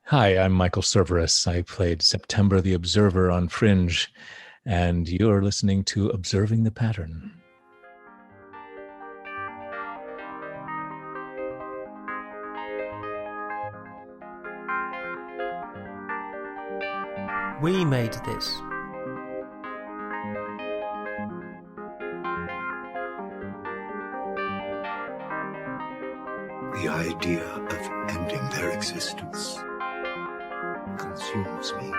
Hi, I'm Michael Cerverus. I played September the Observer on Fringe, and you're listening to Observing the Pattern. We made this. The idea of ending their existence consumes me.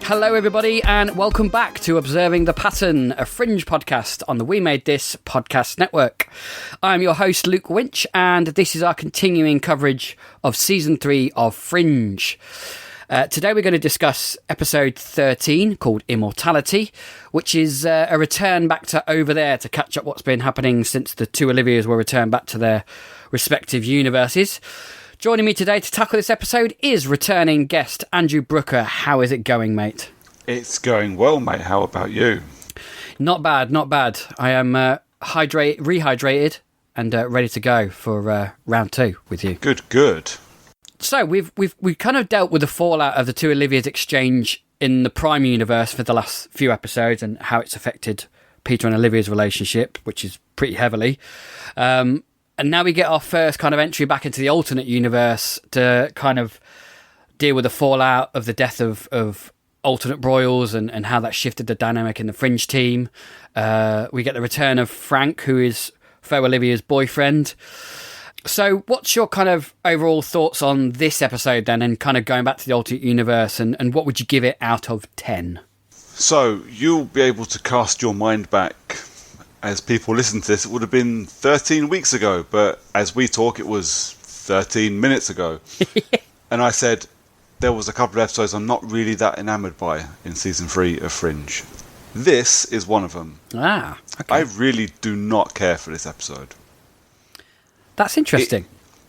Hello everybody and welcome back to Observing the Pattern, a Fringe podcast on the We Made This podcast network. I'm your host Luke Winch and this is our continuing coverage of Season 3 of Fringe. Today we're going to discuss episode 13 called Immortality, which is a return back to over there to catch up what's been happening since the two Olivias were returned back to their respective universes. Joining me today to tackle this episode is returning guest Andrew Brooker. How is it going, mate? It's going well, mate. How about you? Not bad, not bad. I am rehydrated and ready to go for round 2 with you. Good. So we've kind of dealt with the fallout of the two Olivia's exchange in the Prime universe for the last few episodes and how it's affected Peter and Olivia's relationship, which is pretty heavily. And now we get our first kind of entry back into the alternate universe to kind of deal with the fallout of the death of alternate Broyles and how that shifted the dynamic in the Fringe team. We get the return of Frank, who is Faux Olivia's boyfriend. So what's your kind of overall thoughts on this episode then, and kind of going back to the alternate universe, and what would you give it out of 10? So you'll be able to cast your mind back. As people listen to this, it would have been 13 weeks ago, but as we talk, it was 13 minutes ago. And I said there was a couple of episodes I'm not really that enamoured by in Season 3 of Fringe. This is one of them. Okay. I really do not care for this episode. That's interesting.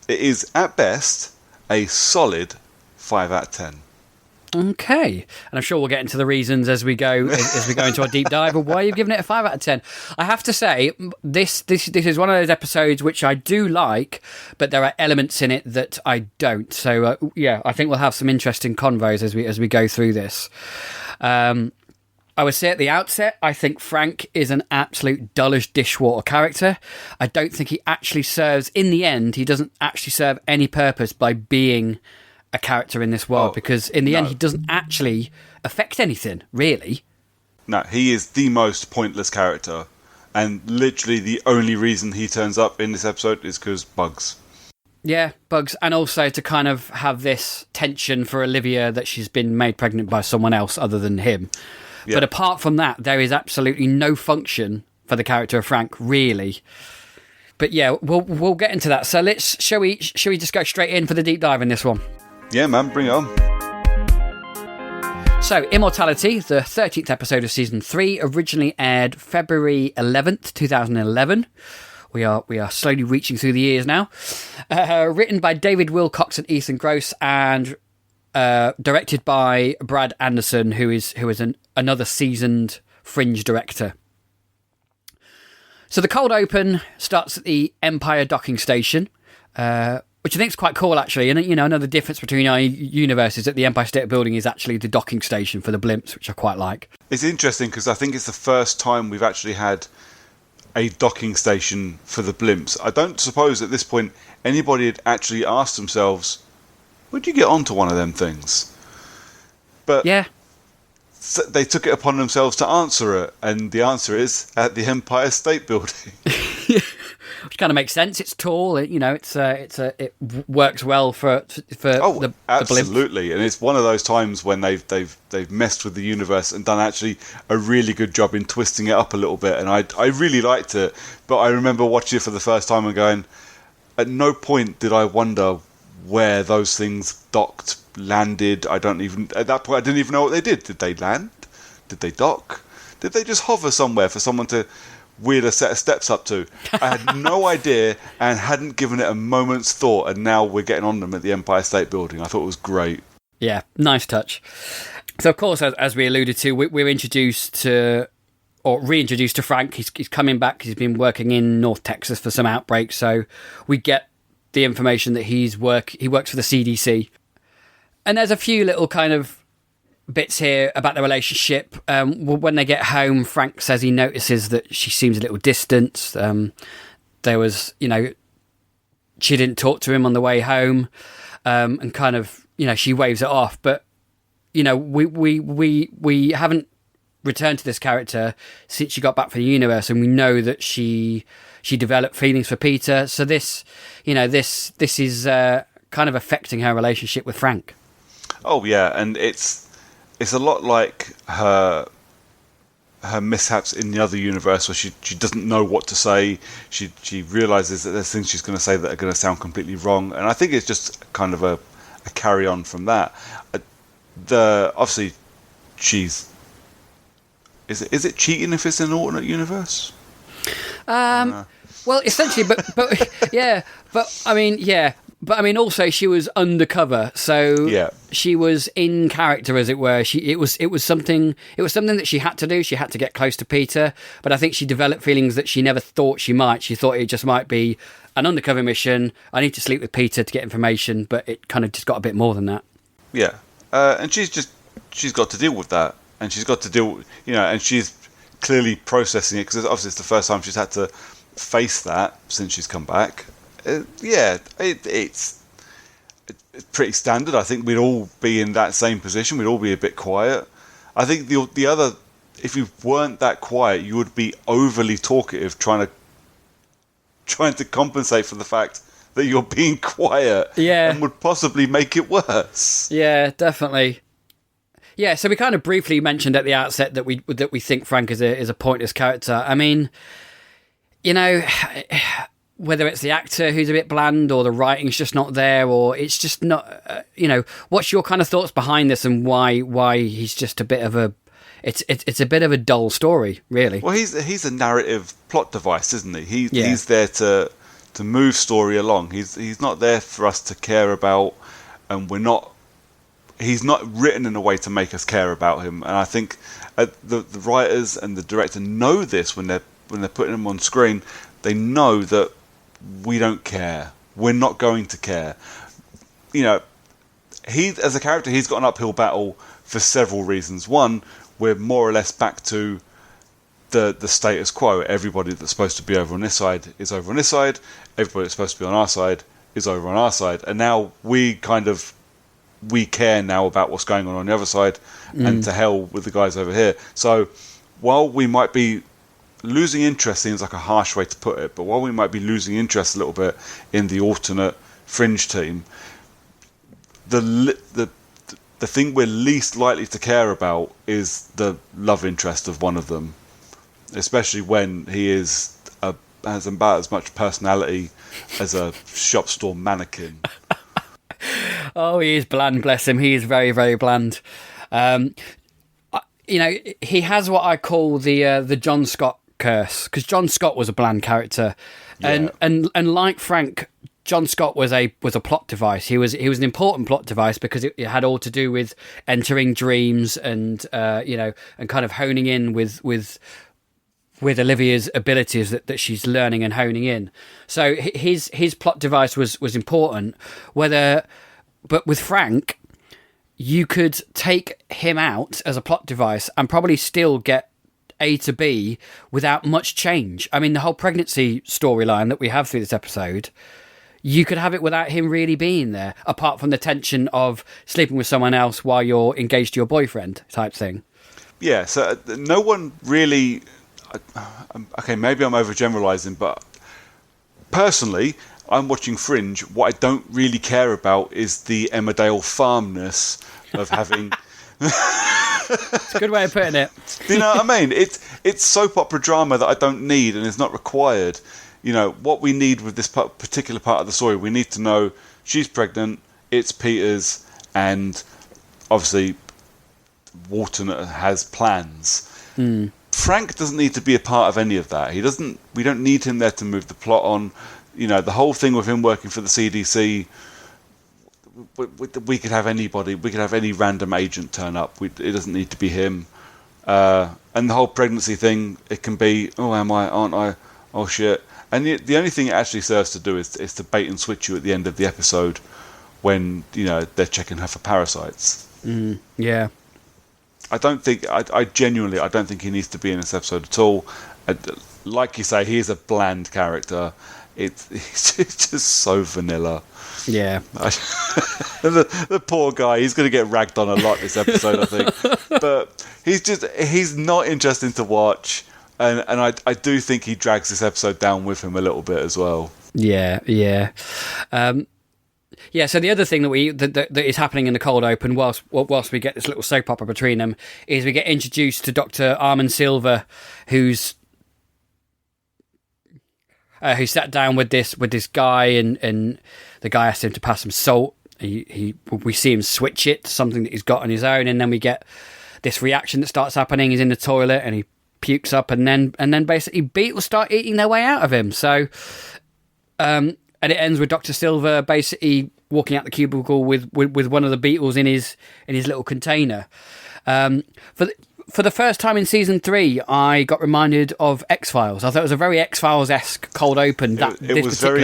It is, at best, a solid 5 out of 10. Okay, and I'm sure we'll get into the reasons as we go into our deep dive of why you've given it a 5 out of 10. I have to say, this is one of those episodes which I do like, but there are elements in it that I don't. So I think we'll have some interesting convos as we go through this. I would say at the outset, I think Frank is an absolute dullish dishwater character. I don't think he actually serves, in the end, he doesn't actually serve any purpose by being a character in this world, because in the end he doesn't actually affect anything, really. No, he is the most pointless character, and literally the only reason he turns up in this episode is because Bugs. Yeah, Bugs, and also to kind of have this tension for Olivia that she's been made pregnant by someone else other than him. Yeah. But apart from that, there is absolutely no function for the character of Frank, really. But yeah, we'll get into that. So shall we just go straight in for the deep dive in this one? Yeah, man, bring it on. So, Immortality, the 13th episode of Season 3, originally aired February 11th, 2011. We are slowly reaching through the years now. Written by David Wilcox and Ethan Gross, and directed by Brad Anderson, who is another seasoned Fringe director. So the cold open starts at the Empire docking station, which I think is quite cool, actually. And, another difference between our universes is that the Empire State Building is actually the docking station for the blimps, which I quite like. It's interesting because I think it's the first time we've actually had a docking station for the blimps. I don't suppose at this point anybody had actually asked themselves, would you get onto one of them things? But yeah, they took it upon themselves to answer it, and the answer is at the Empire State Building. Which kind of makes sense. It's tall. It works well for the absolutely. And it's one of those times when they've messed with the universe and done actually a really good job in twisting it up a little bit. And I really liked it. But I remember watching it for the first time and going, at no point did I wonder where those things docked, landed. At that point I didn't even know what they did. Did they land? Did they dock? Did they just hover somewhere for someone to wheel a set of steps up to? I had no idea and hadn't given it a moment's thought, and now we're getting on them at the Empire State Building. I thought it was great. Yeah, nice touch. So, of course, as we alluded to, we're introduced to or reintroduced to Frank. He's coming back. He's been working in North Texas for some outbreaks, so we get the information that he works for the CDC. And there's a few little kind of bits here about the relationship. When they get home, Frank says he notices that she seems a little distant. There was, she didn't talk to him on the way home, and kind of, she waves it off. But we haven't returned to this character since she got back from the universe, and we know that she developed feelings for Peter. So this is kind of affecting her relationship with Frank. Oh yeah, and it's a lot like her mishaps in the other universe, where she doesn't know what to say. She realizes that there's things she's going to say that are going to sound completely wrong, and I think it's just kind of a carry on from that. Obviously she's is it cheating if it's an alternate universe? Well, essentially, but yeah, but I mean, yeah. But I mean, also she was undercover, so yeah. She was in character, as it were. It was something that she had to do. She had to get close to Peter, but I think she developed feelings that she never thought she might. She thought it just might be an undercover mission. I need to sleep with Peter to get information, but it kind of just got a bit more than that. Yeah, and she's got to deal with that, and she's got to deal, and she's clearly processing it, because obviously it's the first time she's had to face that since she's come back. It's pretty standard. I think we'd all be in that same position. We'd all be a bit quiet. I think the other, if you weren't that quiet, you would be overly talkative, trying to compensate for the fact that you're being quiet. Yeah. And would possibly make it worse. Yeah, definitely. Yeah, so we kind of briefly mentioned at the outset that we think Frank is a pointless character. I mean, whether it's the actor who's a bit bland, or the writing's just not there, or it's just not, what's your kind of thoughts behind this, and why he's just a bit of a, it's a bit of a dull story, really. Well, he's a narrative plot device, isn't he? He's there to move story along. He's not there for us to care about, and he's not written in a way to make us care about him. And I think the writers and the director know this when they're putting him on screen. They know that we don't care. We're not going to care. He, as a character, he's got an uphill battle for several reasons. One, we're more or less back to the status quo. Everybody that's supposed to be over on this side is over on this side. Everybody that's supposed to be on our side is over on our side. And now we care now about what's going on the other side, and to hell with the guys over here. So while we might be losing interest, seems like a harsh way to put it, but while we might be losing interest a little bit in the alternate Fringe team, the thing we're least likely to care about is the love interest of one of them, especially when he has about as much personality as a shop store mannequin. Oh, he is bland, bless him. He is very, very bland. He has what I call the John Scott curse, because John Scott was a bland character, and like Frank, John Scott was a plot device. He was an important plot device because it had all to do with entering dreams and and kind of honing in with Olivia's abilities that she's learning and honing in. So his plot device was important. But with Frank, you could take him out as a plot device and probably still get A to B without much change. I mean, the whole pregnancy storyline that we have through this episode, you could have it without him really being there, apart from the tension of sleeping with someone else while you're engaged to your boyfriend type thing. Yeah, so no one really... Okay, maybe I'm overgeneralizing, but personally, I'm watching Fringe. What I don't really care about is the Emmerdale farmness of having... It's a good way of putting it. You know what I mean? It's soap opera drama that I don't need and is not required. What we need with this particular part of the story, we need to know she's pregnant, it's Peter's, and obviously Walton has plans. Frank doesn't need to be a part of any of that. We don't need him there to move the plot on. The whole thing with him working for the CDC, we could have anybody. We could have any random agent turn up. It doesn't need to be him. And the whole pregnancy thing, it can be, oh, am I, aren't I, oh shit. And the only thing it actually serves to do is to bait and switch you at the end of the episode when, they're checking her for parasites. Yeah. I don't think, I genuinely, I don't think he needs to be in this episode at all. Like you say, he is a bland character. It's just so vanilla. Yeah. The poor guy, he's going to get ragged on a lot this episode, I think. But he's not interesting to watch. And I do think he drags this episode down with him a little bit as well. Yeah. So the other thing that is happening in the cold open, whilst we get this little soap opera between them, is we get introduced to Dr. Armin Silver, who sat down with this guy, and the guy asked him to pass some salt. We see him switch it to something that he's got on his own, and then we get this reaction that starts happening. He's in the toilet and he pukes up, and then basically beetles start eating their way out of him. So, and it ends with Dr. Silver basically walking out the cubicle with one of the beetles in his little container. For the first time in season 3, I got reminded of X-Files. I thought it was a very X-Files-esque cold open. It was very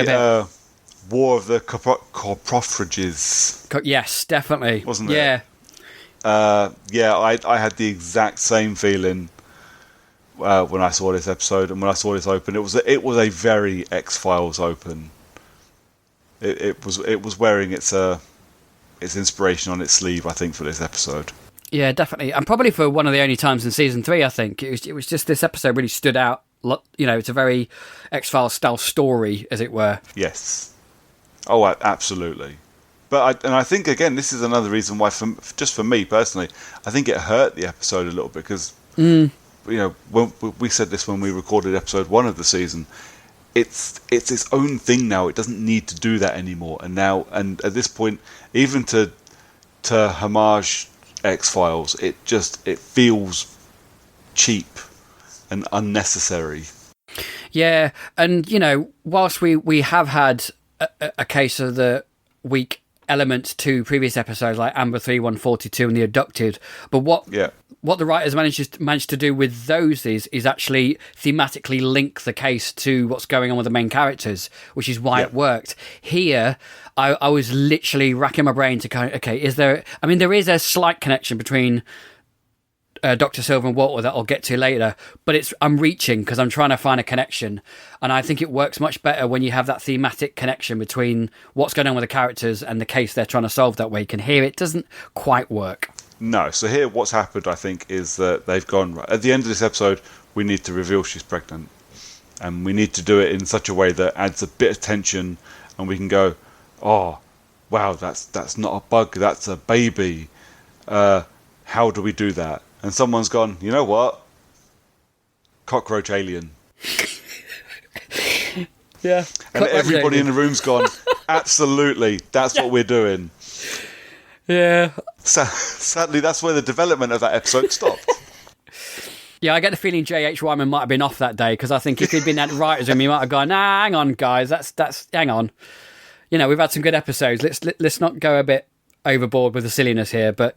War of the Coprophrages. Yes, definitely. Wasn't it? Yeah. I had the exact same feeling when I saw this episode and when I saw this open. It was a very X-Files open. It was wearing its inspiration on its sleeve, I think, for this episode. Yeah, definitely, and probably for one of the only times in season 3, I think it was just this episode really stood out. It's a very X-Files style story, as it were. Yes. Oh, absolutely. But I think again, this is another reason why, just for me personally, I think it hurt the episode a little bit because when we said this when we recorded episode 1 of the season. It's its own thing now. It doesn't need to do that anymore. And at this point, even to homage X-Files, it feels cheap and unnecessary. Yeah, and whilst we have had a case of the weak elements to previous episodes like Amber 3142 and The Abducted, but what the writers managed to do with those is actually thematically link the case to what's going on with the main characters, which is why it worked. Here, I was literally racking my brain to kind of, there is a slight connection between Dr. Silver and Walter that I'll get to later, but I'm reaching because I'm trying to find a connection, and I think it works much better when you have that thematic connection between what's going on with the characters and the case they're trying to solve that way. You can hear it doesn't quite work. No, so here what's happened, I think, is that they've gone, right, at the end of this episode, we need to reveal she's pregnant, and we need to do it in such a way that adds a bit of tension, and we can go, oh, wow, that's not a bug, that's a baby. How do we do that? And someone's gone, you know what? Cockroach alien. Yeah. And everybody in the room's gone, absolutely, that's what we're doing. Yeah. Sadly, that's where the development of that episode stopped. Yeah, I get the feeling J.H. Wyman might have been off that day, because I think if he'd been at the writers' room, he might have gone, nah, hang on, guys, that's hang on. We've had some good episodes. Let's not go a bit overboard with the silliness here, but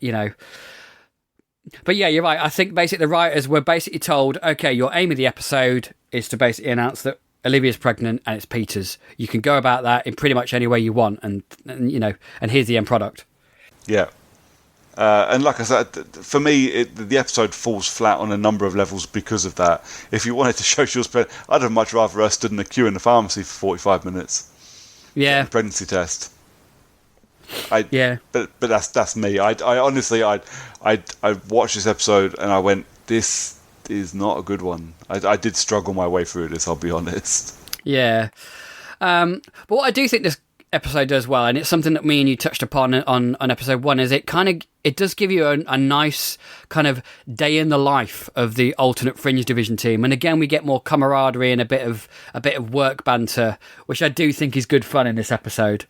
But yeah, you're right. I think basically the writers were basically told, okay, your aim of the episode is to basically announce that Olivia's pregnant and it's Peter's. You can go about that in pretty much any way you want, and here's the end product. Yeah. And like I said, for me, the episode falls flat on a number of levels because of that. If you wanted to show she was pregnant, I'd have much rather her stood in a queue in the pharmacy for 45 minutes. Yeah. Pregnancy test. But that's me. I honestly watched this episode and I went, this is not a good one. I did struggle my way through this, I'll be honest. Yeah. But what I do think this episode does well, and it's something that me and you touched upon on episode 1, is it does give you a nice kind of day in the life of the alternate Fringe division team. And again, we get more camaraderie and a bit of work banter, which I do think is good fun in this episode.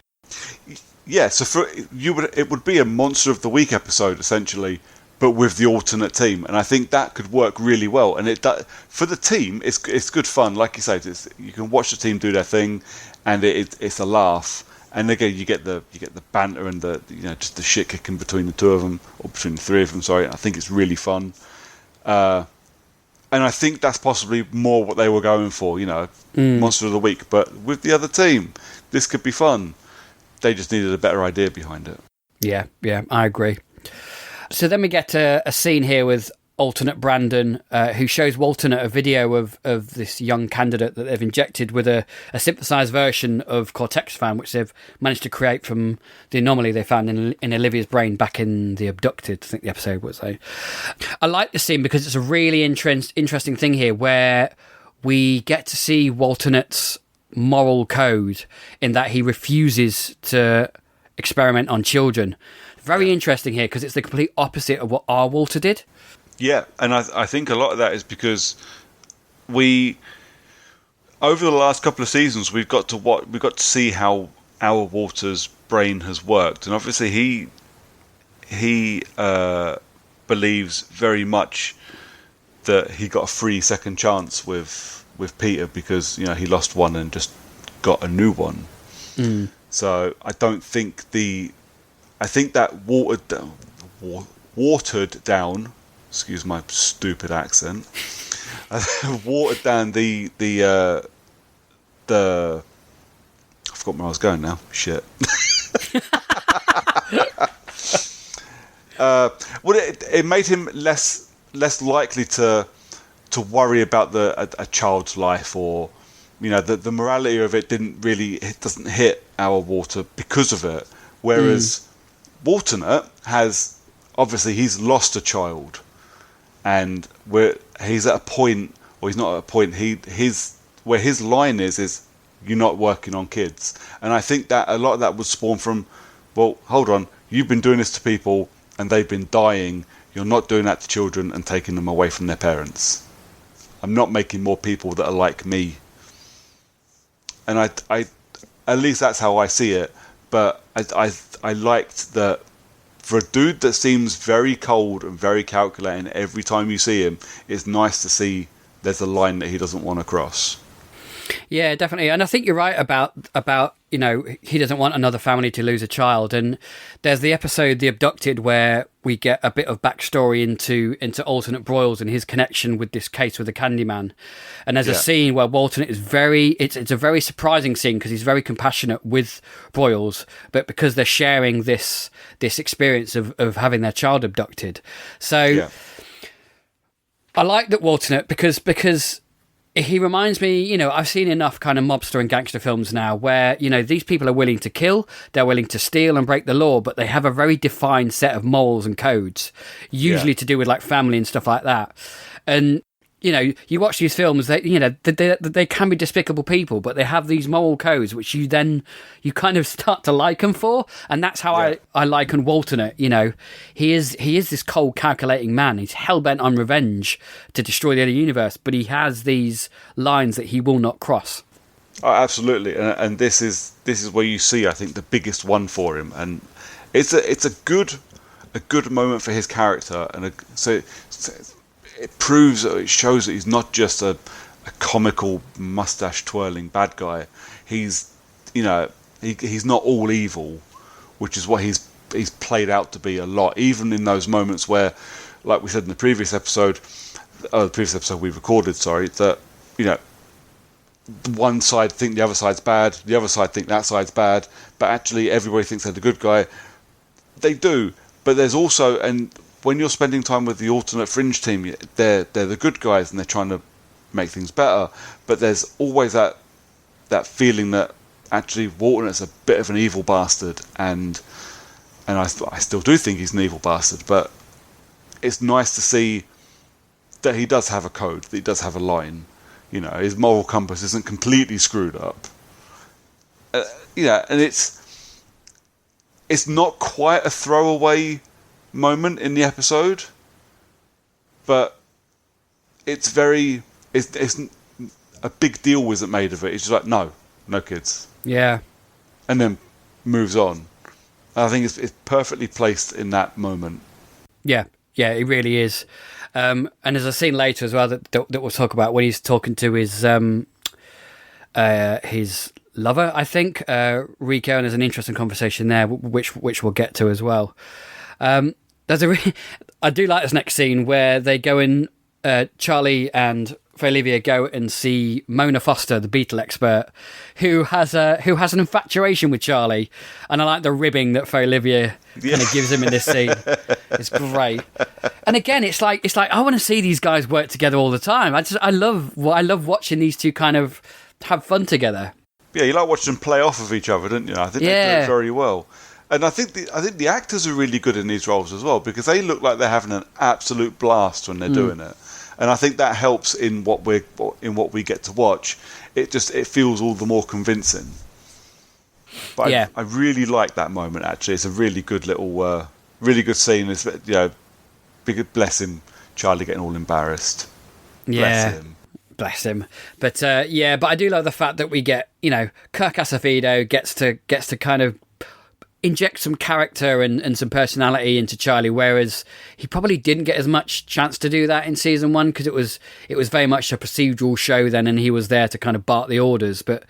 Yeah, so it would be a Monster of the Week episode essentially, but with the alternate team, and I think that could work really well. And for the team, it's good fun. Like you say, you can watch the team do their thing, and it's a laugh. And again, you get the banter and just the shit kicking between the two of them, or between the three of them. Sorry, I think it's really fun. And I think that's possibly more what they were going for, Monster of the Week. But with the other team, this could be fun. They just needed a better idea behind it. Yeah, I agree. So then we get a scene here with alternate Brandon, who shows Walternate a video of this young candidate that they've injected with a synthesized version of Cortexiphan, which they've managed to create from the anomaly they found in Olivia's brain back in The Abducted, I think the episode was. So I like this scene because it's a really interesting thing here where we get to see Walternate's moral code in that he refuses to experiment on children. Very interesting here because it's the complete opposite of what our Walter did. Yeah, and I think a lot of that is because we, over the last couple of seasons, we've got to see how our Walter's brain has worked, and obviously he believes very much that he got a free second chance with Peter because he lost one and just got a new one. So I think that watered down. Excuse my stupid accent. Watered down the I forgot where I was going now. Shit. Well, it made him less likely to worry about a child's life, or the morality of it doesn't hit our Walter because of it. Whereas Walternate has obviously he's lost a child. And he's at a point, or he's not at a point. Where his line is you're not working on kids, and I think that a lot of that was spawned from, well, hold on, you've been doing this to people and they've been dying. You're not doing that to children and taking them away from their parents. I'm not making more people that are like me. And I at least that's how I see it. But I liked that. For a dude that seems very cold and very calculating every time you see him, it's nice to see there's a line that he doesn't want to cross. Yeah, definitely. And I think you're right about he doesn't want another family to lose a child. And there's the episode The Abducted where we get a bit of backstory into alternate Broyles and his connection with this case with the Candyman. And there's a scene where Walternate is it's a very surprising scene because he's very compassionate with Broyles, but because they're sharing this experience of having their child abducted. So I like that Walternate because he reminds me, I've seen enough kind of mobster and gangster films now where, these people are willing to kill, they're willing to steal and break the law, but they have a very defined set of morals and codes, usually to do with like family and stuff like that. And, you watch these films, they can be despicable people, but they have these moral codes, which you kind of start to like them for. And that's how I liken Walternate. He is this cold, calculating man. He's hell-bent on revenge to destroy the other universe, but he has these lines that he will not cross. Oh, absolutely. And this is where you see, I think, the biggest one for him. And it's a good moment for his character. And it shows that he's not just a comical mustache twirling bad guy. He's he's not all evil, which is what he's played out to be a lot. Even in those moments where, like we said in the previous episode we recorded, that one side think the other side's bad, the other side think that side's bad, but actually everybody thinks they're the good guy. They do, but there's also, and when you're spending time with the alternate Fringe team, they're the good guys and they're trying to make things better. But there's always that feeling that actually Walternate's a bit of an evil bastard, and I still do think he's an evil bastard. But it's nice to see that he does have a code, that he does have a line. His moral compass isn't completely screwed up. And it's not quite a throwaway moment in the episode, but it's a big deal wasn't made of it. It's just like no kids, and then moves on. I think it's perfectly placed in that moment. Yeah, it really is. And there's a scene later as well that we'll talk about when he's talking to his lover, I think, Rico, and there's an interesting conversation there which we'll get to as well. I do like this next scene where they go and Charlie and Olivia go and see Mona Foster, the Beatle expert, who has an infatuation with Charlie, and I like the ribbing that Olivia kind of gives him in this scene. It's great, and again, it's like I want to see these guys work together all the time. I love watching these two kind of have fun together. Yeah, you like watching them play off of each other, don't you? I think they do it very well. And I think the actors are really good in these roles as well, because they look like they're having an absolute blast when they're doing it. And I think that helps in what we get to watch. It feels all the more convincing. But I really like that moment. Actually, it's a really good little, really good scene. It's, big bless him, Charlie getting all embarrassed. Bless him. But but I do love the fact that we get, Kirk Acevedo gets to kind of inject some character and some personality into Charlie, whereas he probably didn't get as much chance to do that in season 1, because it was very much a procedural show then, and he was there to kind of bark the orders. But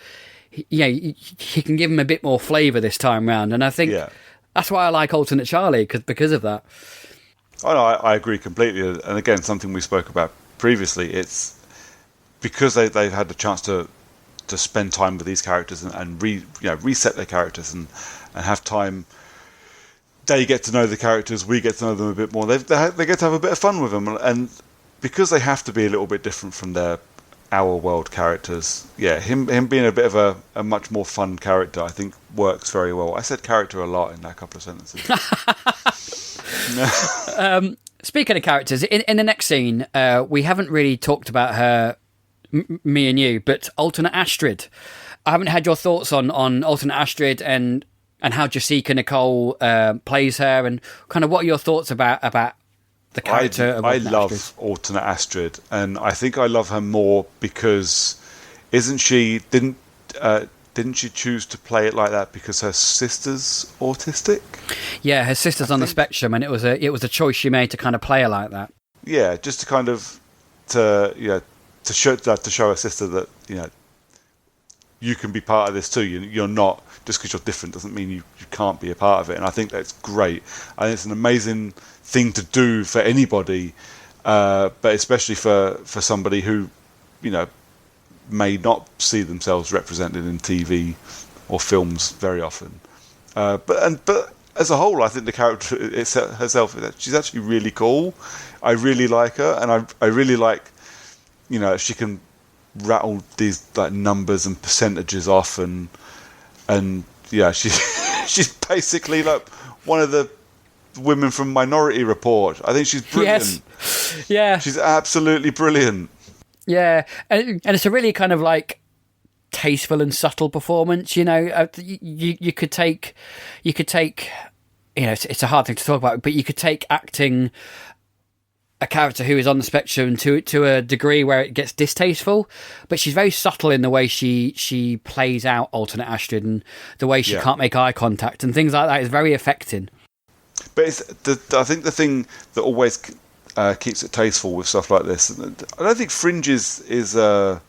he can give him a bit more flavour this time round, and I think that's why I like Alternate Charlie, because of that. Oh no, I agree completely. And again, something we spoke about previously. It's because they've had the chance to spend time with these characters and reset their characters and have time. They get to know the characters, we get to know them a bit more. They get to have a bit of fun with them, and because they have to be a little bit different from our world characters. Yeah, him being a bit of a much more fun character, I think works very well. I said character a lot in that couple of sentences. Speaking of characters, in the next scene, we haven't really talked about her, me and you, but Alternate Astrid. I haven't had your thoughts on Alternate Astrid and how Jessica Nicole plays her, and kind of what are your thoughts about the character of Alternate love Astrid? Alternate Astrid, and I think I love her more because didn't she choose to play it like that because her sister's autistic? Yeah, her sister's on the spectrum, and it was a choice she made to kind of play her like that. Yeah, just to kind of to show her sister that you can be part of this too. You're not, just because you're different doesn't mean you can't be a part of it. And I think that's great. I think it's an amazing thing to do for anybody, but especially for somebody who may not see themselves represented in TV or films very often. But as a whole, I think the character herself, she's actually really cool. I really like her, and I really like, she can rattle these like numbers and percentages off, and she's basically like one of the women from Minority Report. I think she's brilliant. Yes. Yeah, she's absolutely brilliant. Yeah, and it's a really kind of like tasteful and subtle performance. You could take, it's a hard thing to talk about, but you could take acting a character who is on the spectrum to a degree where it gets distasteful, but she's very subtle in the way she plays out Alternate Astrid, and the way she can't make eye contact and things like that is very affecting. But I think the thing that always keeps it tasteful with stuff like this, I don't think Fringe was the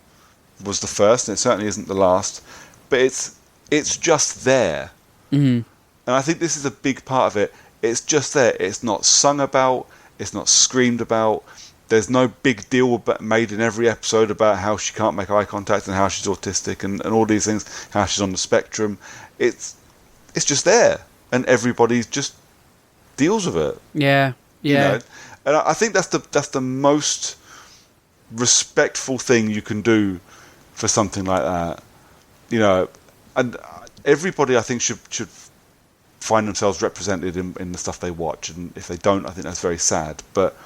first, and it certainly isn't the last, but it's just there. Mm-hmm. And I think this is a big part of it. It's just there. It's not sung about. It's not screamed about. There's no big deal made in every episode about how she can't make eye contact and how she's autistic and all these things, how she's on the spectrum. It's just there, and everybody just deals with it. Yeah, yeah. And I think that's the most respectful thing you can do for something like that. And everybody I think should find themselves represented in the stuff they watch, and if they don't, I think that's very sad. But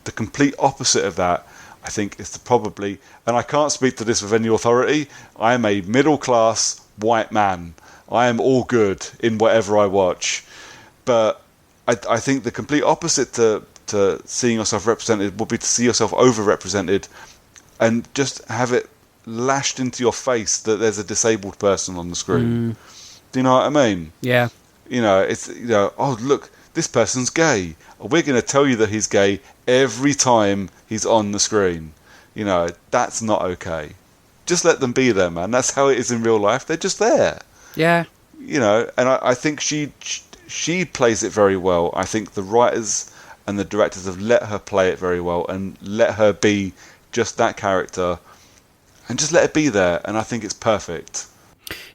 the complete opposite of that, I think, is probably, and I can't speak to this with any authority, I am a middle class white man. I am all good in whatever I watch, but I think the complete opposite to seeing yourself represented would be to see yourself overrepresented and just have it lashed into your face that there's a disabled person on the screen. Do you know what I mean? Yeah. It's oh look, this person's gay. We're going to tell you that he's gay every time he's on the screen. That's not okay. Just let them be there, man. That's how it is in real life. They're just there. Yeah. And I think she plays it very well. I think the writers and the directors have let her play it very well and let her be just that character and just let it be there, and I think it's perfect.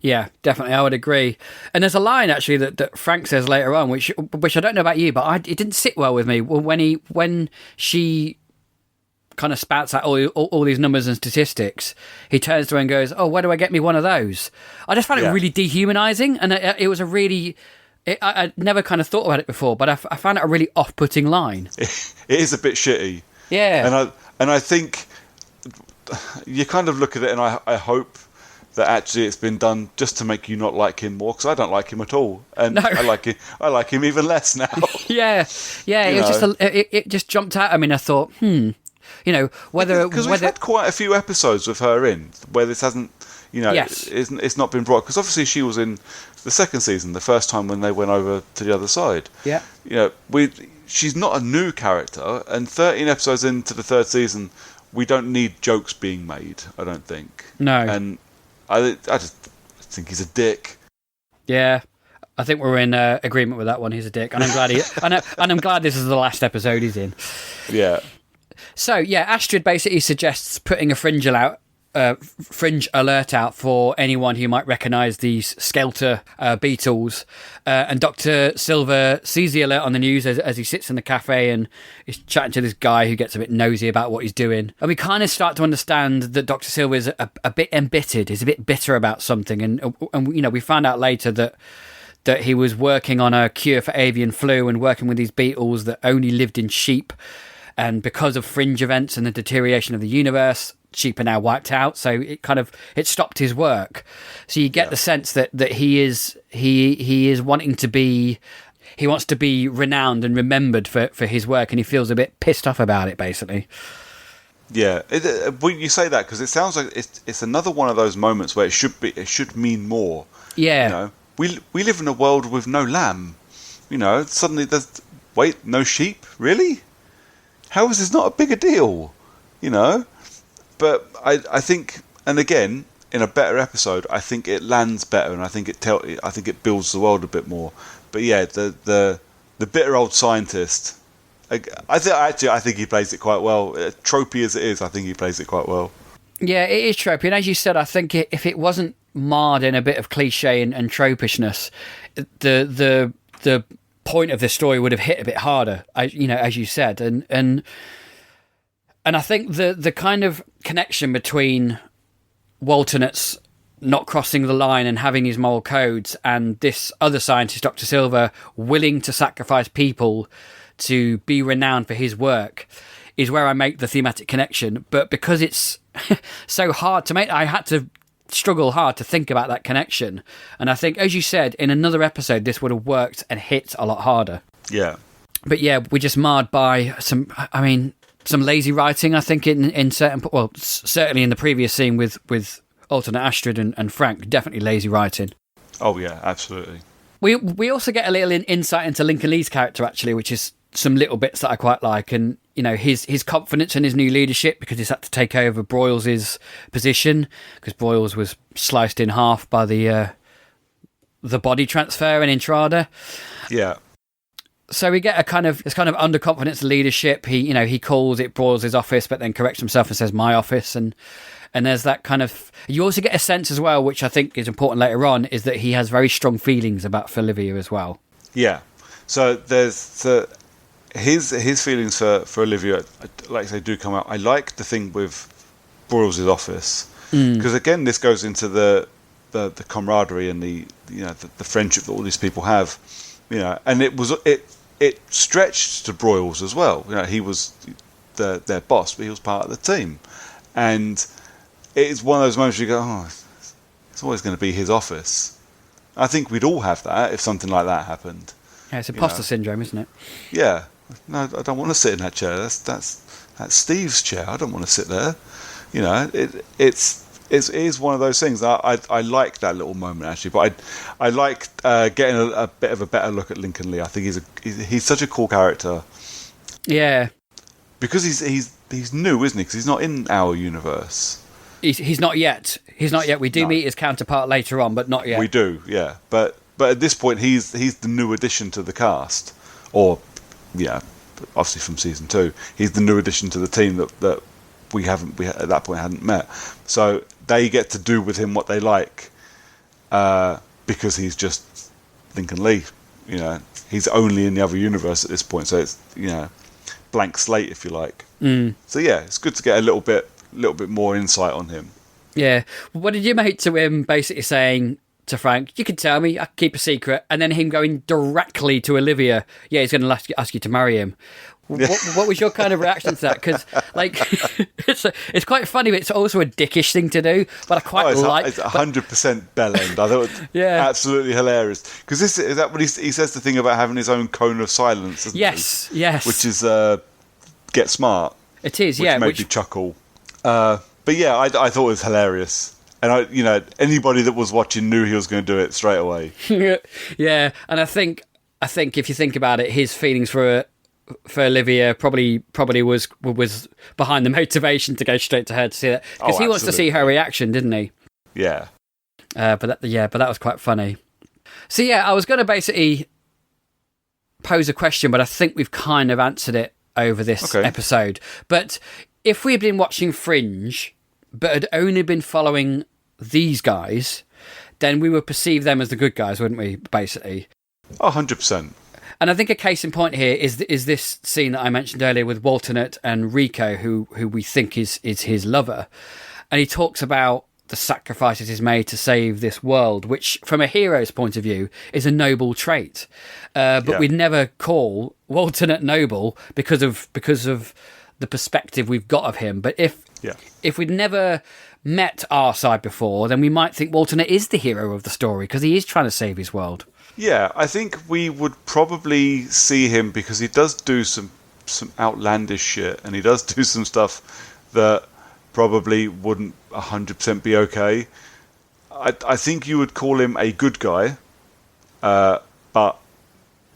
Yeah, definitely, I would agree. And there's a line actually that Frank says later on, which I don't know about you, but it didn't sit well with me. When she kind of spouts out all these numbers and statistics, he turns to her and goes, "Oh, where do I get me one of those?" I just found it really dehumanising, and it was a really... I'd never kind of thought about it before, but I found it a really off-putting line. It is a bit shitty. Yeah. And I think you kind of look at it, and I hope that actually it's been done just to make you not like him more, because I don't like him at all, and no. I like him even less now. Yeah. It just jumped out. I mean, I thought, whether because we've had quite a few episodes with her in where this hasn't, it's not been brought, because obviously she was in the second season, the first time when they went over to the other side. Yeah. She's not a new character, and 13 episodes into the third season, we don't need jokes being made, I don't think. No. And I just think he's a dick. Yeah, I think we're in agreement with that one. He's a dick, and I'm glad I'm glad this is the last episode he's in. Yeah. So yeah, Astrid basically suggests putting a fringe alert out for anyone who might recognise these Skelter beetles. And Dr. Silver sees the alert on the news as he sits in the cafe and is chatting to this guy who gets a bit nosy about what he's doing. And we kind of start to understand that Dr. Silver is a bit embittered, is a bit bitter about something. And we found out later that he was working on a cure for avian flu and working with these beetles that only lived in sheep. And because of Fringe events and the deterioration of the universe, sheep are now wiped out. So it stopped his work. So you get the sense that he is wanting to be, he wants to be renowned and remembered for his work, and he feels a bit pissed off about it, basically. Yeah, you say that because it sounds like it's another one of those moments where it should mean more. Yeah. We live in a world with no lamb. Suddenly there's no sheep, really? How is this not a bigger deal? But I think, and again, in a better episode, I think it lands better, and I think it builds the world a bit more. But yeah, the bitter old scientist, I think he plays it quite well. Tropey as it is, I think he plays it quite well. Yeah, it is tropey, and as you said, I think if it wasn't marred in a bit of cliche and tropishness, the point of the story would have hit a bit harder, as you said, and I think the kind of connection between Waltonets not crossing the line and having these moral codes, and this other scientist, Dr. Silver, willing to sacrifice people to be renowned for his work, is where I make the thematic connection. But because it's so hard to make, I had to struggle hard to think about that connection. And I think, as you said, in another episode, this would have worked and hit a lot harder. Yeah. But yeah, we're just marred by some lazy writing, I think, in certain... Well, certainly in the previous scene with alternate Astrid and Frank, definitely lazy writing. Oh, yeah, absolutely. We also get a little insight into Lincoln Lee's character, actually, which is some little bits that I quite like. And, his confidence in his new leadership, because he's had to take over Broyles' position, because Broyles was sliced in half by the body transfer in Intrada. Yeah. So we get this kind of underconfidence leadership. He calls it Broyles' office, but then corrects himself and says my office. And there's that kind of... You also get a sense as well, which I think is important later on, is that he has very strong feelings about Olivia as well. Yeah. So there's his feelings for Olivia, like I say, do come out. I like the thing with Broyles' office, because again, this goes into the camaraderie and the friendship that all these people have. And it stretched to Broyles as well. He was their boss, but he was part of the team, and it's one of those moments where you go, oh, it's always going to be his office. I think we'd all have that if something like that happened. Yeah, it's imposter syndrome, isn't it? Yeah. No, I don't want to sit in that chair. That's Steve's chair. I don't want to sit there. It is one of those things. I like that little moment, actually, but I like getting a bit of a better look at Lincoln Lee. I think he's such a cool character. Yeah, because he's new, isn't he? Because he's not in our universe. He's not yet. He's not yet. We do meet his counterpart later on, but not yet. We do, yeah. But at this point, he's the new addition to the cast, or yeah, obviously from season 2. He's the new addition to the team that we at that point hadn't met. So they get to do with him what they like, because he's just Lincoln Lee. You know, he's only in the other universe at this point, so it's, you know, blank slate, if you like. So yeah, it's good to get a little bit more insight on him. Yeah. What did you make to him basically saying to Frank, "You can tell me, I can keep a secret," and then him going directly to Olivia, "Yeah, he's going to ask you to marry him." What was your kind of reaction to that? Because, like, it's quite funny, but it's also a dickish thing to do. But I quite like. It's 100% bell end. I thought it was absolutely hilarious. Because is that what he says, the thing about having his own cone of silence? Doesn't yes, he? yes. Which is get smart. It is, which yeah. Made me chuckle. But yeah, I thought it was hilarious. And anybody that was watching knew he was going to do it straight away. Yeah, and I think if you think about it, his feelings for Olivia probably was behind the motivation to go straight to her to see that, because he wants to see her reaction, didn't he? Yeah. But that was quite funny. So yeah, I was going to basically pose a question, but I think we've kind of answered it over this episode. But if we had been watching Fringe, but had only been following these guys, then we would perceive them as the good guys, wouldn't we? Basically. 100%. And I think a case in point here is this scene that I mentioned earlier with Walternut and Rico, who we think is his lover. And he talks about the sacrifices he's made to save this world, which from a hero's point of view is a noble trait. But we'd never call Walternut noble because of the perspective we've got of him. But if we'd never met our side before, then we might think Walternut is the hero of the story because he is trying to save his world. Yeah, I think we would probably see him because he does do some outlandish shit, and he does do some stuff that probably wouldn't 100% be okay. I think you would call him a good guy, but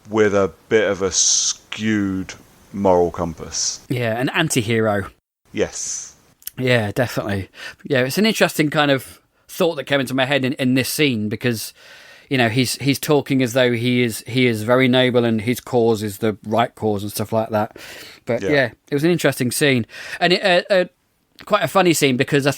with a bit of a skewed moral compass. Yeah, an anti-hero. Yes. Yeah, definitely. Yeah, it's an interesting kind of thought that came into my head in this scene, because he's talking as though he is very noble and his cause is the right cause and stuff like that. But yeah it was an interesting scene, and quite a funny scene, because I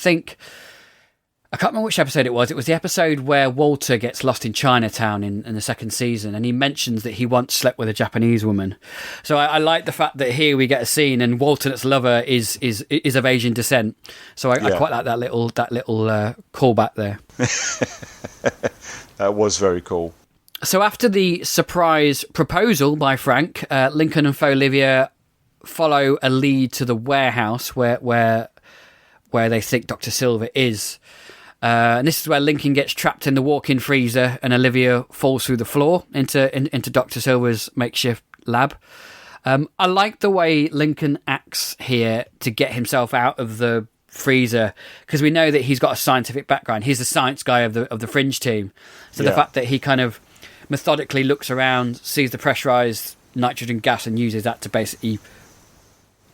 can't remember which episode it was. It was the episode where Walter gets lost in Chinatown in the second season, and he mentions that he once slept with a Japanese woman. So I like the fact that here we get a scene, and Walternut's lover is of Asian descent. So I quite like that little callback there. That was very cool. So after the surprise proposal by Frank, Lincoln and Olivia follow a lead to the warehouse where they think Dr. Silver is. And this is where Lincoln gets trapped in the walk-in freezer, and Olivia falls through the floor into Dr. Silver's makeshift lab. I like the way Lincoln acts here to get himself out of the freezer, because we know that he's got a scientific background. He's the science guy of the Fringe team. So the fact that he kind of methodically looks around, sees the pressurized nitrogen gas, and uses that to basically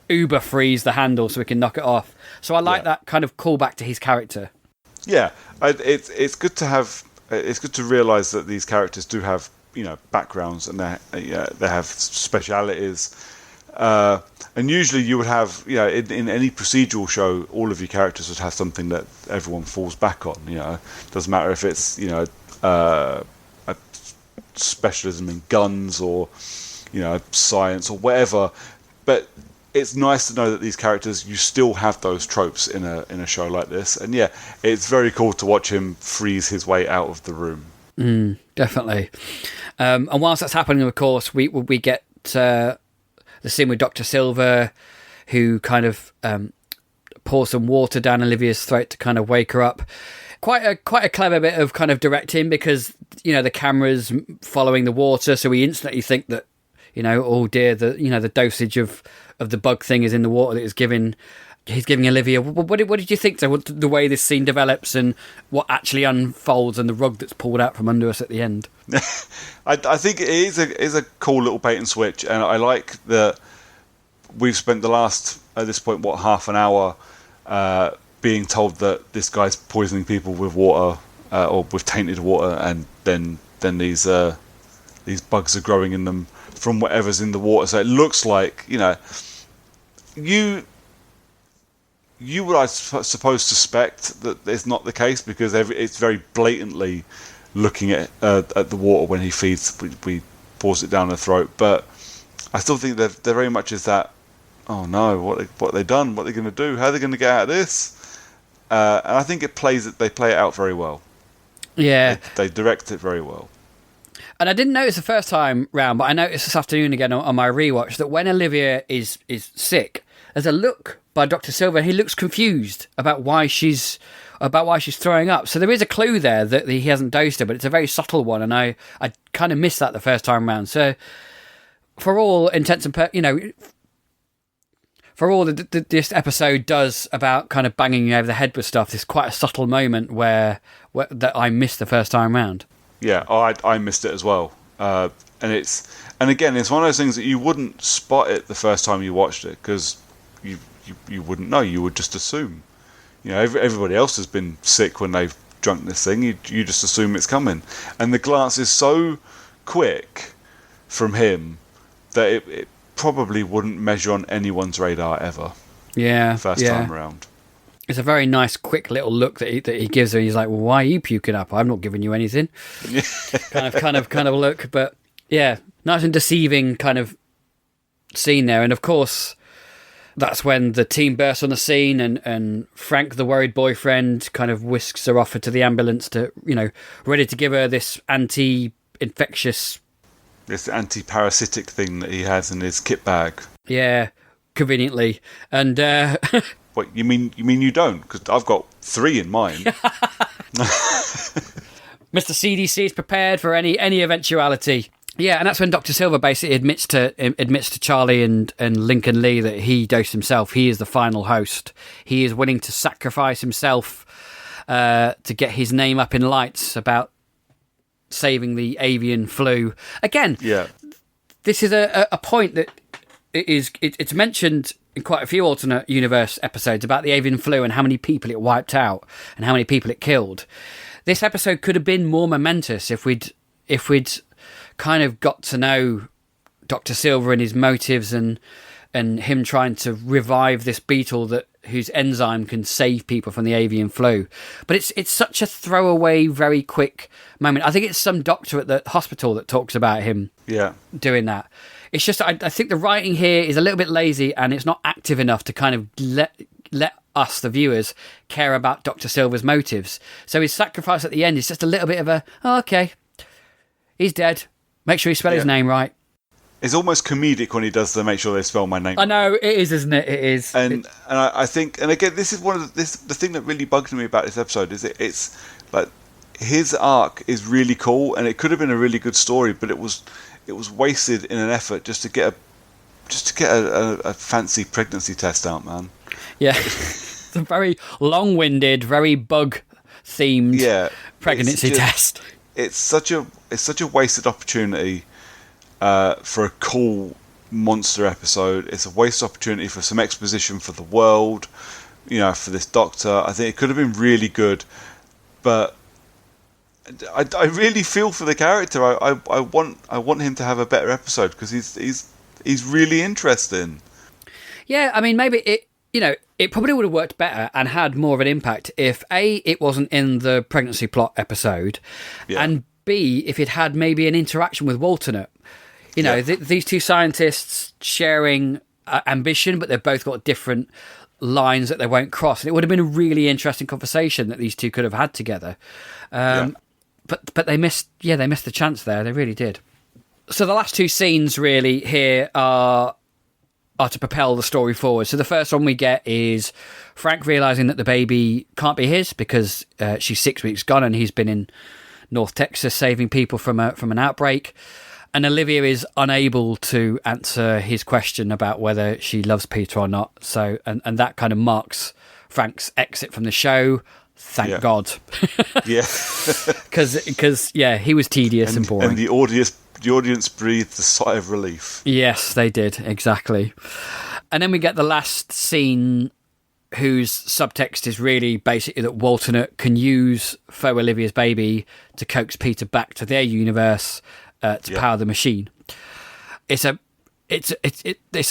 uber freeze the handle so we can knock it off. So I like that kind of callback to his character. Yeah, it's good to have. It's good to realise that these characters do have backgrounds, and they have specialities. And usually you would have, in any procedural show, all of your characters would have something that everyone falls back on. Doesn't matter if it's a specialism in guns or science or whatever, but it's nice to know that these characters, you still have those tropes in a show like this. And it's very cool to watch him freeze his way out of the room. Definitely. And whilst that's happening, of course, we get the scene with Dr. Silver, who kind of pours some water down Olivia's throat to kind of wake her up. Quite a clever bit of kind of directing, because the camera's following the water, so we instantly think that oh dear, the dosage of the bug thing is in the water that he's giving Olivia. What did you think, though, the way this scene develops and what actually unfolds, and the rug that's pulled out from under us at the end? I think it is a cool little bait and switch, and I like that we've spent the last, at this point, half an hour being told that this guy's poisoning people with water or with tainted water, and then these these bugs are growing in them from whatever's in the water. So it looks like, you would, I suppose, suspect that it's not the case, because it's very blatantly looking at the water when he feeds. We force it down the throat, but I still think they're very much is that. Oh no! What have they done? What are they going to do? How are they going to get out of this? And I think they play it out very well. Yeah, they direct it very well. And I didn't notice the first time round, but I noticed this afternoon again on my rewatch that when Olivia is sick, there's a look by Dr. Silver. He looks confused about why she's throwing up. So there is a clue there that he hasn't dosed her, but it's a very subtle one, and I kind of missed that the first time round. So for all intents and for all that this episode does about kind of banging you over the head with stuff, there's quite a subtle moment where that I missed the first time round. Yeah, I missed it as well. And again, it's one of those things that you wouldn't spot it the first time you watched it, because you wouldn't know. You would just assume. Everybody else has been sick when they've drunk this thing. You just assume it's coming. And the glance is so quick from him that it probably wouldn't measure on anyone's radar ever. Yeah, first time around. It's a very nice, quick little look that he gives her. He's like, "Well, why are you puking up? I'm not giving you anything." kind of look, but yeah, nice and deceiving kind of scene there. And of course, that's when the team bursts on the scene, and Frank, the worried boyfriend, kind of whisks her off to the ambulance to, ready to give her this anti-infectious. This anti-parasitic thing that he has in his kit bag. Yeah, conveniently. And what you mean you don't? Because I've got 3 in mine. Mr. CDC is prepared for any eventuality. Yeah, and that's when Dr. Silver basically admits to Charlie and Lincoln Lee that he dosed himself. He is the final host. He is willing to sacrifice himself to get his name up in lights about saving the avian flu. Again, yeah. This is a point that it's mentioned in quite a few alternate universe episodes about the avian flu and how many people it wiped out and how many people it killed. This episode could have been more momentous if we'd kind of got to know Dr. Silver and his motives and him trying to revive this beetle whose enzyme can save people from the avian flu. But it's such a throwaway, very quick moment. I think it's some doctor at the hospital that talks about him doing that. It's just, I think the writing here is a little bit lazy, and it's not active enough to kind of let us, the viewers, care about Dr. Silver's motives. So his sacrifice at the end is just a little bit of okay, he's dead. Make sure you spell his name right. It's almost comedic when he does to make sure they spell my name. I know, it is, isn't it? It is. And I think, and again, this is the thing that really bugged me about this episode is it's like his arc is really cool, and it could have been a really good story, but it was wasted in an effort just to get a fancy pregnancy test out, man. Yeah, it's a very long-winded, very bug-themed pregnancy test. It's such a wasted opportunity. For a cool monster episode. It's a waste opportunity for some exposition for the world, for this doctor. I think it could have been really good, but I really feel for the character. I want him to have a better episode because he's really interesting. Yeah, I mean, maybe it probably would have worked better and had more of an impact if it wasn't in the pregnancy plot episode, and B, if it had maybe an interaction with Walternut. These two scientists sharing ambition, but they've both got different lines that they won't cross. And it would have been a really interesting conversation that these two could have had together. But they missed the chance there. They really did. So the last 2 scenes really here are to propel the story forward. So the first one we get is Frank realising that the baby can't be his because she's 6 weeks gone and he's been in North Texas saving people from an outbreak. And Olivia is unable to answer his question about whether she loves Peter or not. So, and that kind of marks Frank's exit from the show. Thank God. Yeah. Because he was tedious and boring. And the audience breathed a sigh of relief. Yes, they did. Exactly. And then we get the last scene whose subtext is really basically that Walternut can use faux Olivia's baby to coax Peter back to their universe to power the machine. It's a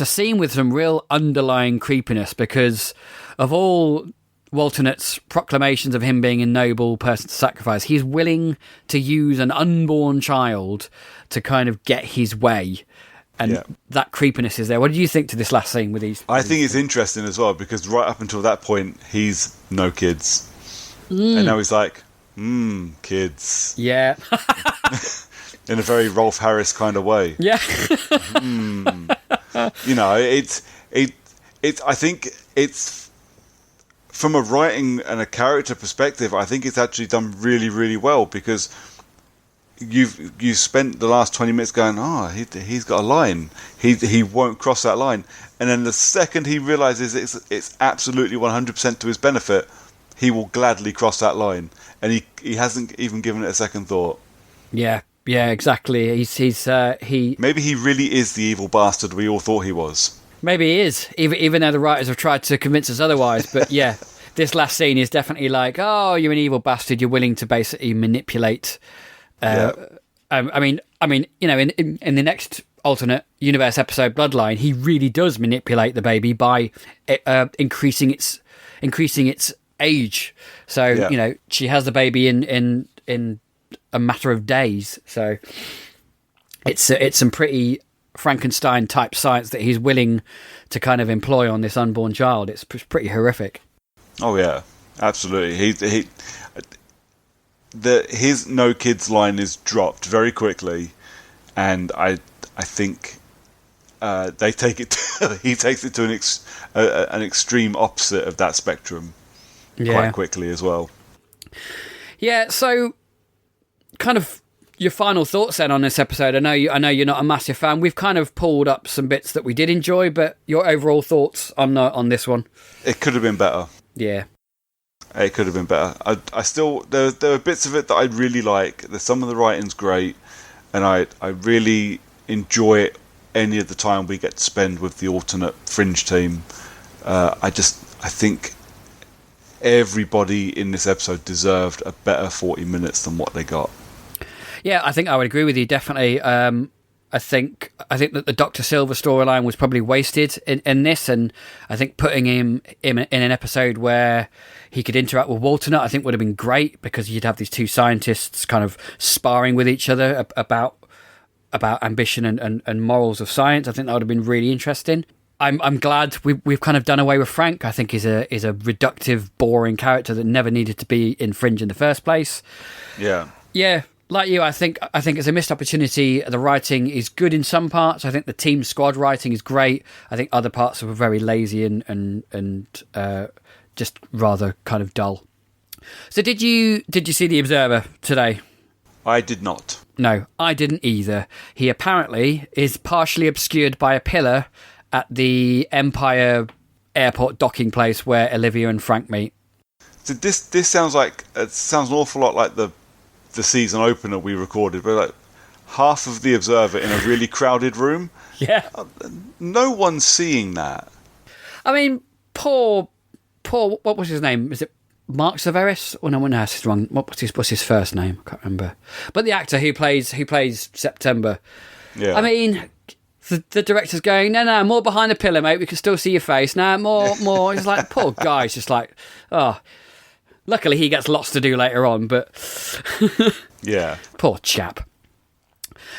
scene with some real underlying creepiness because of all Waltonet's proclamations of him being a noble person to sacrifice, he's willing to use an unborn child to kind of get his way. And that creepiness is there. What do you think to this last scene with these? I think it's interesting as well because right up until that point, he's no kids. And now he's like, kids. Yeah. In a very Rolf Harris kind of way. Yeah. You know, I think it's, from a writing and a character perspective, I think it's actually done really, really well because you've spent the last 20 minutes going, he's got a line. He won't cross that line. And then the second he realises it's absolutely 100% to his benefit, he will gladly cross that line. And he hasn't even given it a second thought. Yeah, exactly. He maybe he really is the evil bastard we all thought he was. Maybe he is, even though the writers have tried to convince us otherwise. But yeah, this last scene is definitely like, oh, you're an evil bastard. You're willing to basically manipulate. I mean, you know, in the next alternate universe episode, Bloodline, he really does manipulate the baby by increasing its age. So you know, she has the baby in a matter of days. So it's some pretty Frankenstein type science that he's willing to kind of employ on this unborn child. It's pretty horrific. Oh yeah, absolutely. His no kids line is dropped very quickly, and I think they take it. He takes it to an extreme opposite of that spectrum quite quickly as well. Yeah. So, kind of your final thoughts then on this episode. I know you're not a massive fan. We've kind of pulled up some bits that we did enjoy, but your overall thoughts on this one? It could have been better. Yeah. It could have been better. I still there are bits of it that I really like. Some of the writing's great, and I really enjoy it any of the time we get to spend with the alternate Fringe team. I think everybody in this episode deserved a better 40 minutes than what they got. Yeah, I think I would agree with you, definitely. I think that the Dr. Silver storyline was probably wasted in this, and I think putting him in an episode where he could interact with Waltonut, I think would have been great, because you'd have these two scientists kind of sparring with each other about ambition and morals of science. I think that would have been really interesting. I'm glad we've kind of done away with Frank. I think is a reductive, boring character that never needed to be in Fringe in the first place. Yeah. Like you, I think it's a missed opportunity. The writing is good in some parts. I think the team squad writing is great. I think other parts were very lazy and just rather kind of dull. So did you see The Observer today? I did not. No, I didn't either. He apparently is partially obscured by a pillar at the Empire Airport docking place where Olivia and Frank meet. So this sounds an awful lot like the season opener we recorded, but like half of The Observer in a really crowded room. Yeah. No one's seeing that. I mean, poor, what was his name? Is it Mark Severus? Oh no, that's wrong. What's his first name? I can't remember. But the actor who plays September. Yeah. I mean, the director's going, no, more behind the pillar, mate. We can still see your face. No, more. He's like, poor guy. It's just like, oh. Luckily, he gets lots to do later on, but yeah, poor chap.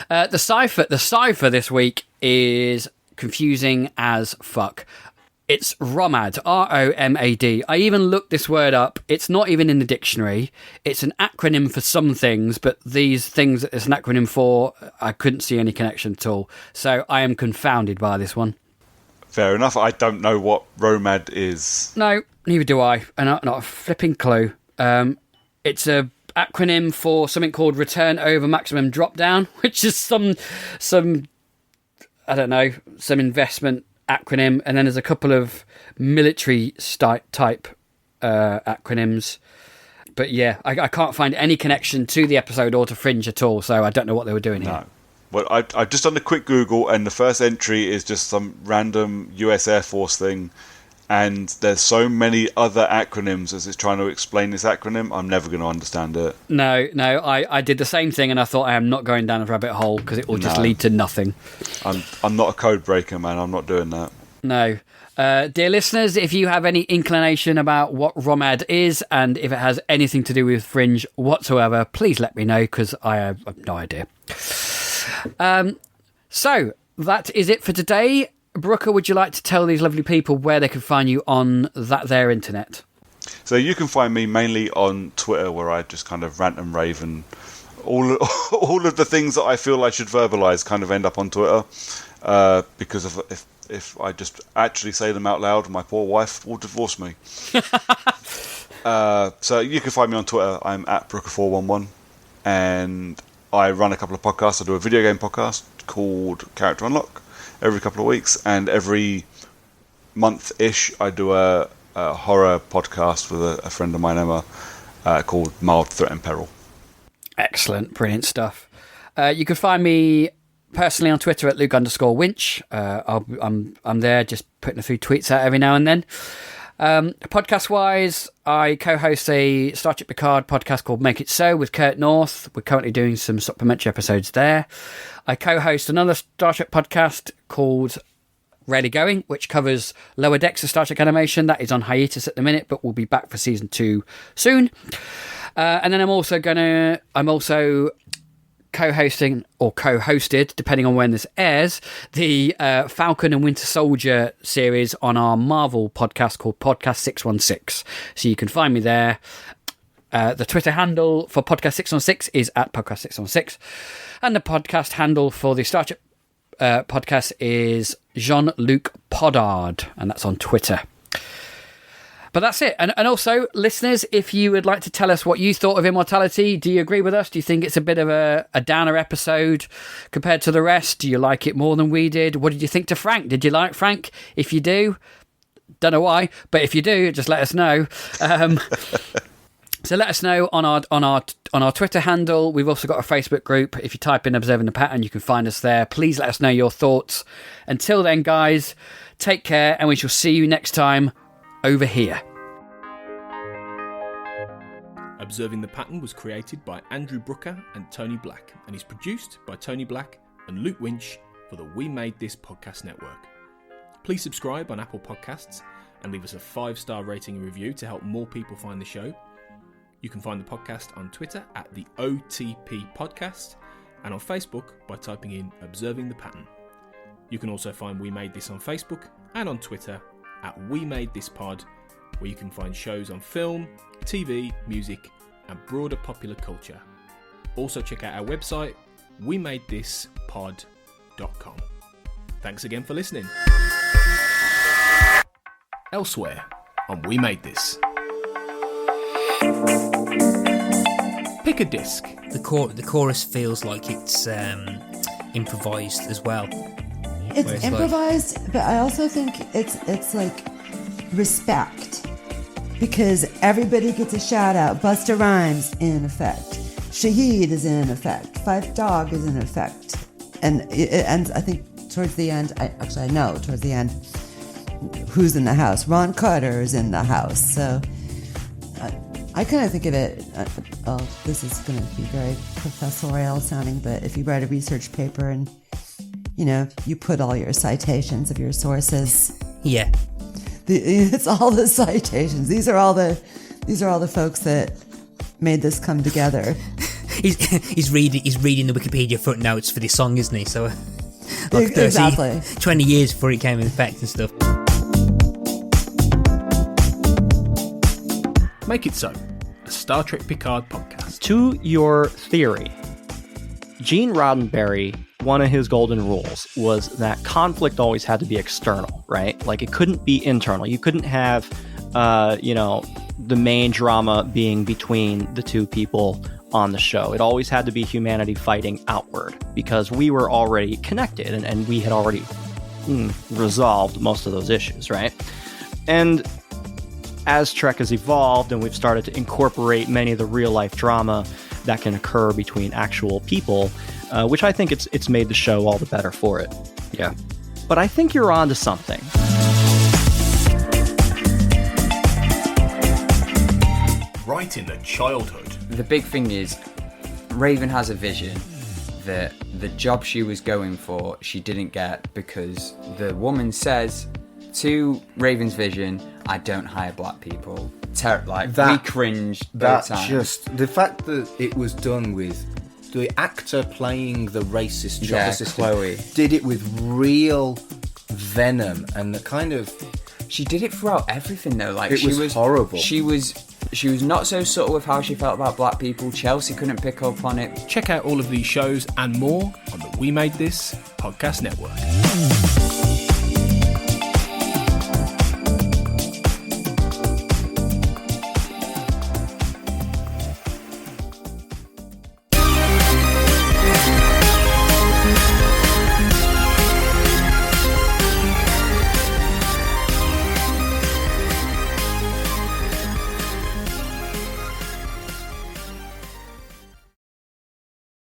The cipher this week is confusing as fuck. It's ROMAD, ROMAD. I even looked this word up. It's not even in the dictionary. It's an acronym for some things, but these things that it's an acronym for, I couldn't see any connection at all. So I am confounded by this one. Fair enough. I don't know what ROMAD is. No, neither do I. And not a flipping clue. It's a acronym for something called Return Over Maximum Drop Down, which is some I don't know, some investment acronym. And then there's a couple of military type acronyms. But yeah, I can't find any connection to the episode or to Fringe at all. So I don't know what they were doing here. Well, I've just done a quick Google, and the first entry is just some random US Air Force thing, and there's so many other acronyms as it's trying to explain this acronym, I'm never going to understand it. No, I did the same thing, and I thought I am not going down a rabbit hole because it will just lead to nothing. I'm not a code breaker, man. I'm not doing that. No. Dear listeners, if you have any inclination about what ROMAD is and if it has anything to do with Fringe whatsoever, please let me know, because I have no idea. So, that is it for today. Brooker, would you like to tell these lovely people where they can find you on their internet? So you can find me mainly on Twitter, where I just kind of rant and rave, and all of the things that I feel I should verbalise kind of end up on Twitter, because if I just actually say them out loud, my poor wife will divorce me. So you can find me on Twitter. I'm at Brooker411, and I run a couple of podcasts. I do a video game podcast called Character Unlock every couple of weeks, and every month-ish I do a horror podcast with a friend of mine, Emma, called Mild Threat and Peril. Excellent, brilliant stuff. You can find me personally on Twitter at Luke_Winch. I'm there just putting a few tweets out every now and then. Podcast-wise, I co-host a Star Trek Picard podcast called Make It So with Kurt North. We're currently doing some supplementary episodes there. I co-host another Star Trek podcast called Rarely Going, which covers Lower Decks of Star Trek animation. That is on hiatus at the minute, but we'll be back for season 2 soon. And then I'm also co-hosting, or co-hosted, depending on when this airs, the Falcon and Winter Soldier series on our Marvel podcast called Podcast 616. So you can find me there. The Twitter handle for Podcast 616 is at Podcast 616. And the podcast handle for the Star Trek podcast is Jean-Luc Podard, and that's on Twitter. But that's it. And also, listeners, if you would like to tell us what you thought of Immortality, do you agree with us? Do you think it's a bit of a downer episode compared to the rest? Do you like it more than we did? What did you think to Frank? Did you like Frank? If you do, don't know why, but if you do, just let us know. So let us know on our Twitter handle. We've also got a Facebook group. If you type in Observing the Pattern, you can find us there. Please let us know your thoughts. Until then, guys, take care, and we shall see you next time over here. Observing the Pattern was created by Andrew Brooker and Tony Black, and is produced by Tony Black and Luke Winch for the We Made This podcast network. Please subscribe on Apple Podcasts and leave us a 5-star rating and review to help more people find the show. You can find the podcast on Twitter at the OTP Podcast, and on Facebook by typing in Observing the Pattern. You can also find We Made This on Facebook and on Twitter at We Made This Pod, where you can find shows on film, TV, music, and broader popular culture. Also check out our website, wemadethispod.com. Thanks again for listening. Elsewhere on We Made This. Pick a disc. The chorus feels like it's improvised as well. It's improvised, but I also think it's like respect, because everybody gets a shout out. Busta Rhymes in effect, Shaheed is in effect, Fife Dog is in effect, and it ends. I think towards the end. I know towards the end. Who's in the house? Ron Carter is in the house. So I kind of think of it. This is going to be very professorial sounding, but if you write a research paper and you put all your citations of your sources. Yeah. It's all the citations. These are all the folks that made this come together. He's reading the Wikipedia footnotes for this song, isn't he? So like 30, exactly 20 years before it came in effect and stuff. Make It So, a Star Trek Picard podcast. To your theory, Gene Roddenberry, one of his golden rules was that conflict always had to be external, right? Like it couldn't be internal. You couldn't have, the main drama being between the two people on the show. It always had to be humanity fighting outward, because we were already connected and we had already resolved most of those issues, right? And as Trek has evolved and we've started to incorporate many of the real life drama that can occur between actual people, which I think it's made the show all the better for it. Yeah. But I think you're onto something. igniting the childhood. The big thing is, Raven has a vision that the job she was going for, she didn't get because the woman says to Raven's vision, I don't hire black people. We cringed both times. Just the fact that it was done with the actor playing the racist job assistant, Chloe, did it with real venom and the kind of. She did it throughout everything though. Like it was horrible. She was not so subtle with how she felt about black people. Chelsea couldn't pick up on it. Check out all of these shows and more on the We Made This podcast network.